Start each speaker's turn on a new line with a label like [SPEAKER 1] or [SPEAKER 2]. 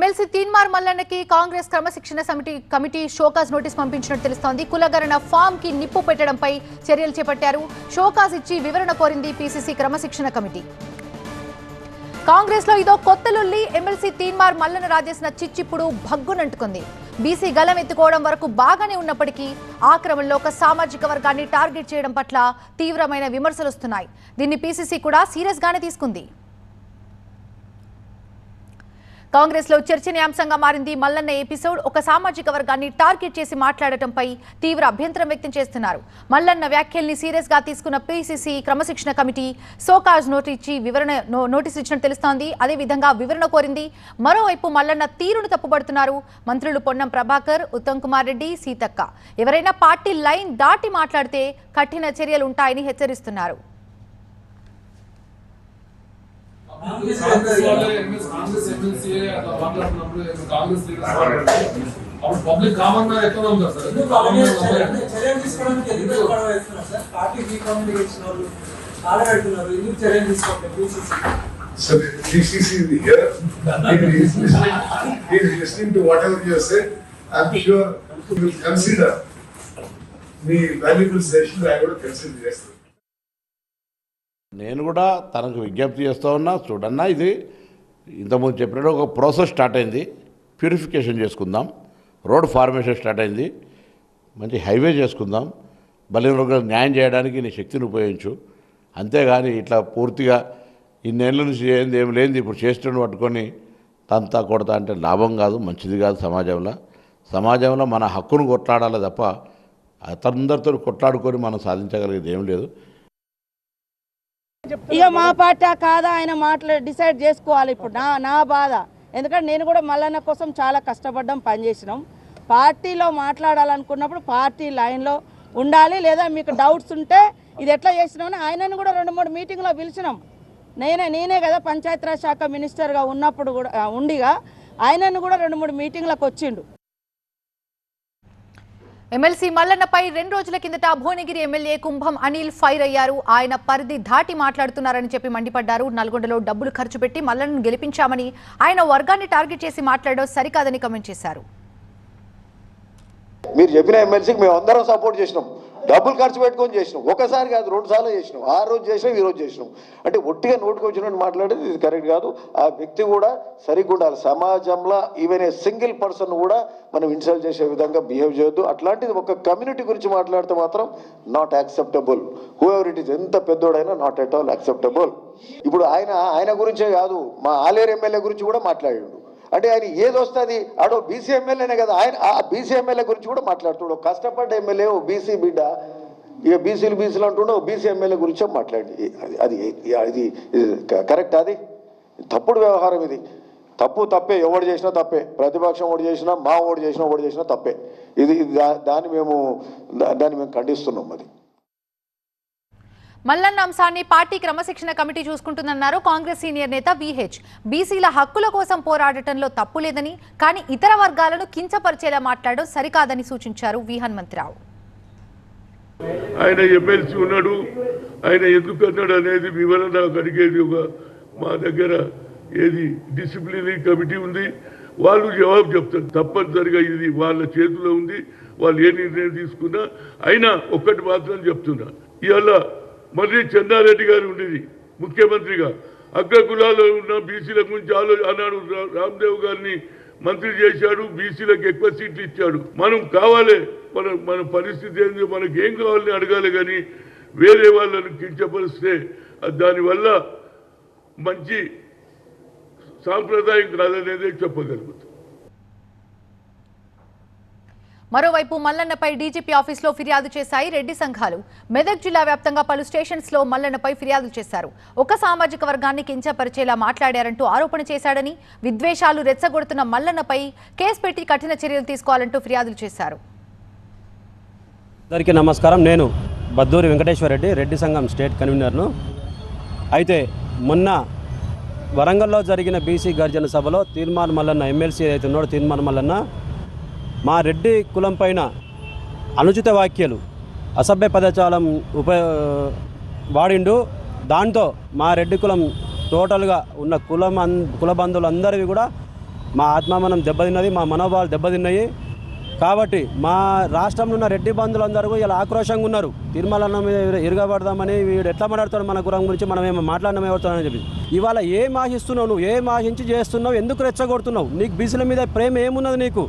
[SPEAKER 1] MLC Teenmar మల్లన్నకి Congress క్రమశిక్షణ committee show cause notice పంపించినట్టు తెలుస్తోంది. కులగణన ఫామ్ కి నిప్పు పెట్టడంపై చర్యలు చేపట్టారు. షోకాజ్ ఇచ్చి వివరణ కోరింది పీసీసీ క్రమశిక్షణ కమిటీ. కాంగ్రెస్ లో ఇదో కొత్త లొల్లి. ఎమ్మెల్సీ తీన్మార్ మల్లన్న రాజేసిన చిచ్చిప్పుడు భగ్గునంటుకుంది. బీసీ గలం ఎత్తుకోవడం వరకు బాగానే ఉన్నప్పటికీ ఆ క్రమంలో ఒక సామాజిక వర్గాన్ని టార్గెట్ చేయడం పట్ల తీవ్రమైన విమర్శలు వస్తున్నాయి. దీన్ని పీసీసీ కూడా సీరియస్ గానే తీసుకుంది. కాంగ్రెస్ లో చర్చనీయాంశంగా మారింది మల్లన్న ఎపిసోడ్. ఒక సామాజిక వర్గాన్ని టార్గెట్ చేసి మాట్లాడటంపై తీవ్ర అభ్యంతరం వ్యక్తం చేస్తున్నారు. మల్లన్న వ్యాఖ్యల్ని సీరియస్ గా తీసుకున్న పీసీసీ క్రమశిక్షణ కమిటీ సోకాజ్ నోటీస్ ఇచ్చినట్టు తెలుస్తోంది. అదేవిధంగా వివరణ కోరింది. మరోవైపు మల్లన్న తీరును తప్పుపడుతున్నారు మంత్రులు పొన్నం ప్రభాకర్, ఉత్తమ్ కుమార్ రెడ్డి, సీతక్క. ఎవరైనా పార్టీ లైన్ దాటి మాట్లాడితే కఠిన చర్యలు ఉంటాయని హెచ్చరిస్తున్నారు.
[SPEAKER 2] So the DCC here, he is listening to whatever you have said. I'm sure he will consider the valuable suggestions. I will consider yes.
[SPEAKER 3] నేను కూడా తనకు విజ్ఞప్తి చేస్తూ ఉన్నా, చూడన్నా ఇది ఇంతకుముందు చెప్పినట్టు ఒక ప్రాసెస్ స్టార్ట్ అయింది. ప్యూరిఫికేషన్ చేసుకుందాం, రోడ్ ఫార్మేషన్ స్టార్ట్ అయింది, మంచి హైవే చేసుకుందాం, బలివర్గాలకు న్యాయం చేయడానికి నీ శక్తిని ఉపయోగించు. అంతేగాని ఇట్లా పూర్తిగా ఇన్నేళ్ళ నుంచి ఏంది ఏం లేనిది ఇప్పుడు చేస్తున్న పట్టుకొని తంతా కొడతా అంటే లాభం కాదు, మంచిది కాదు. సమాజంలో మన హక్కును కొట్లాడాలి తప్ప అతనందరితో కొట్లాడుకొని మనం సాధించగలిగేది ఏం లేదు.
[SPEAKER 4] ఇక మా పార్టీ కాదా ఆయన డిసైడ్ చేసుకోవాలి. ఇప్పుడు నా బాధ, ఎందుకంటే నేను కూడా మల్లన్న కోసం చాలా కష్టపడ్డాం, పనిచేసినాం. పార్టీలో మాట్లాడాలనుకున్నప్పుడు పార్టీ లైన్లో ఉండాలి. లేదా మీకు డౌట్స్ ఉంటే ఇది ఎట్లా చేసినామని ఆయనను కూడా 2-3 మీటింగ్లో పిలిచినాం. నేనే కదా పంచాయతీరాజ్ శాఖ మినిస్టర్గా ఉన్నప్పుడు కూడా ఉండిగా ఆయనను కూడా 2-3 మీటింగ్లకు వచ్చిండు.
[SPEAKER 1] ఎమ్మెల్సీ మల్లన్నపై 2 రోజుల కిందట భువనగిరి ఎమ్మెల్యే కుంభం అనిల్ ఫైర్ అయ్యారు. ఆయన పరిధి దాటి మాట్లాడుతున్నారని చెప్పి మండిపడ్డారు. నల్గొండలో డబ్బులు ఖర్చు పెట్టి మల్లన్నను గెలిపించామని ఆయన వర్గాన్ని టార్గెట్ చేసి మాట్లాడడం సరికాదని కామెంట్ చేశారు.
[SPEAKER 5] మీరు చెప్పిన ఎమ్మెల్సీకి మేము అందరం సపోర్ట్ చేసినాం, డబ్బులు ఖర్చు పెట్టుకొని చేసినాం. ఒకసారి కాదు 2 సార్లు చేసినాం. ఆ రోజు చేసినాం, ఈ రోజు చేసినాం. అంటే ఒట్టిగా నోటికి వచ్చినట్టు మాట్లాడేది ఇది కరెక్ట్ కాదు. ఆ వ్యక్తి కూడా సరిగ్గా ఉండాలి. సమాజంలో ఈవెన్ ఏ సింగిల్ పర్సన్ కూడా మనం ఇన్సల్ట్ చేసే విధంగా బిహేవ్ చేయొద్దు. అట్లాంటిది ఒక కమ్యూనిటీ గురించి మాట్లాడితే మాత్రం not acceptable. Who ever it is, ఎంత పెద్దోడైనా నాట్ ఎట్ ఆల్ యాక్సెప్టబుల్. ఇప్పుడు ఆయన గురించే కాదు, మా ఆలేరు ఎమ్మెల్యే గురించి కూడా మాట్లాడాడు. అంటే ఆయన ఏది వస్తుంది, ఆడో బీసీ ఎమ్మెల్యేనే కదా, ఆయన ఆ బీసీ ఎమ్మెల్యే గురించి కూడా మాట్లాడుతున్నాడు. కష్టపడ్డ ఎమ్మెల్యే, ఓ బీసీ బిడ్డ, ఇక బీసీలు అంటుండే ఓ బీసీ ఎమ్మెల్యే గురించే మాట్లాడి అది కరెక్ట్? అది తప్పుడు వ్యవహారం. ఇది తప్పే. ఎవడు చేసినా తప్పే. ప్రతిపక్షం ఓడి చేసినా, మా ఓడి చేసినా తప్పే. ఇది దాన్ని మేము ఖండిస్తున్నాం. అది
[SPEAKER 1] మల్లన్న అంశాన్ని పార్టీ క్రమశిక్షణ కమిటీ చూసుకుంటుందన్నారు కాంగ్రెస్ సీనియర్ నేత విహెచ్. బీసీల హక్కుల కోసం పోరాడటంలో తప్పు లేదని, కానీ ఇతర వర్గాలను కించపరిచేలా మాట్లాడడం సరికాదని సూచించారు వి హనుమంతరావు.
[SPEAKER 6] ఆయన ఎమ్మెల్సీ ఉన్నాడు, ఆయన ఎందుకు అన్నాడు అనేది వివరణ అడిగేది మా దగ్గర ఏది డిసిప్లినరీ కమిటీ ఉంది, వాళ్ళు జవాబు చెప్తారు. తప్పనిసరిగా ఇది వాళ్ళ చేతిలో ఉంది, వాళ్ళు ఏ నిర్ణయం తీసుకున్నా. అయినా ఒక్కటి మాత్రం చెప్తున్నా, ఇవాళ మళ్ళీ చెన్నారెడ్డి గారు ఉండేది ముఖ్యమంత్రిగా, అగ్ర కులాల్లో ఉన్న బీసీల గురించి అన్నాడు. రామ్దేవ్ గారిని మంత్రి చేశాడు, బీసీలకు ఎక్కువ సీట్లు ఇచ్చాడు. మనం కావాలి, మన పరిస్థితి ఏంది, మనకి ఏం కావాలని అడగాలి. కానీ వేరే వాళ్ళని కించపరిస్తే దానివల్ల మంచి సాంప్రదాయం కాదనేదే చెప్పగలుగుతాం.
[SPEAKER 1] మరోవైపు మల్లన్నపై డీజీపీ ఆఫీసులో ఫిర్యాదు చేశాయి రెడ్డి సంఘాలు. మెదక్ జిల్లా వ్యాప్తంగా పలు స్టేషన్స్ లో మల్లన్నపై ఫిర్యాదులు చేశారు. ఒక సామాజిక వర్గాన్ని కించపరిచేలా మాట్లాడారంటూ ఆరోపణ చేశాడని, విద్వేషాలు రెచ్చగొడుతున్న మల్లన్నపై కేసు పెట్టి కఠిన చర్యలు తీసుకోవాలంటూ ఫిర్యాదులు చేశారు.
[SPEAKER 7] అందరికీ నమస్కారం. నేను బద్దూరి వెంకటేశ్వర రెడ్డి, రెడ్డి సంఘం స్టేట్ కన్వీనర్ను. అయితే మొన్న వరంగల్లో జరిగిన బీసీ గర్జన సభలో తీన్మార్ మల్లన్న ఎమ్మెల్సీ అయితే ఉన్నాడు, తీన్మార్ మల్లన్న మా రెడ్డి కులం పైన అనుచిత వ్యాఖ్యలు, అసభ్య పదజాలం వాడిండు. దాంతో మా రెడ్డి కులం టోటల్గా ఉన్న కుల బంధువులందరివి కూడా మా ఆత్మానం దెబ్బతిన్నది, మా మనోభావాలు దెబ్బతిన్నాయి. కాబట్టి మా రాష్ట్రంలో ఉన్న రెడ్డి బంధువులందరూ ఇలా ఆక్రోషంగా ఉన్నారు. తిరుమలన్న మీద ఇరగబడదామని వీడు ఎట్లా మాట్లాడుతాడు మన గురం గురించి, మనం ఏమో మాట్లాడడం ఎవరుతానని చెప్పి. ఇవాళ ఏం ఆశిస్తున్నావు నువ్వు, ఏం ఆశించి చేస్తున్నావు, ఎందుకు రెచ్చగొడుతున్నావు? నీకు బీసీల మీద ప్రేమ ఏమున్నది నీకు?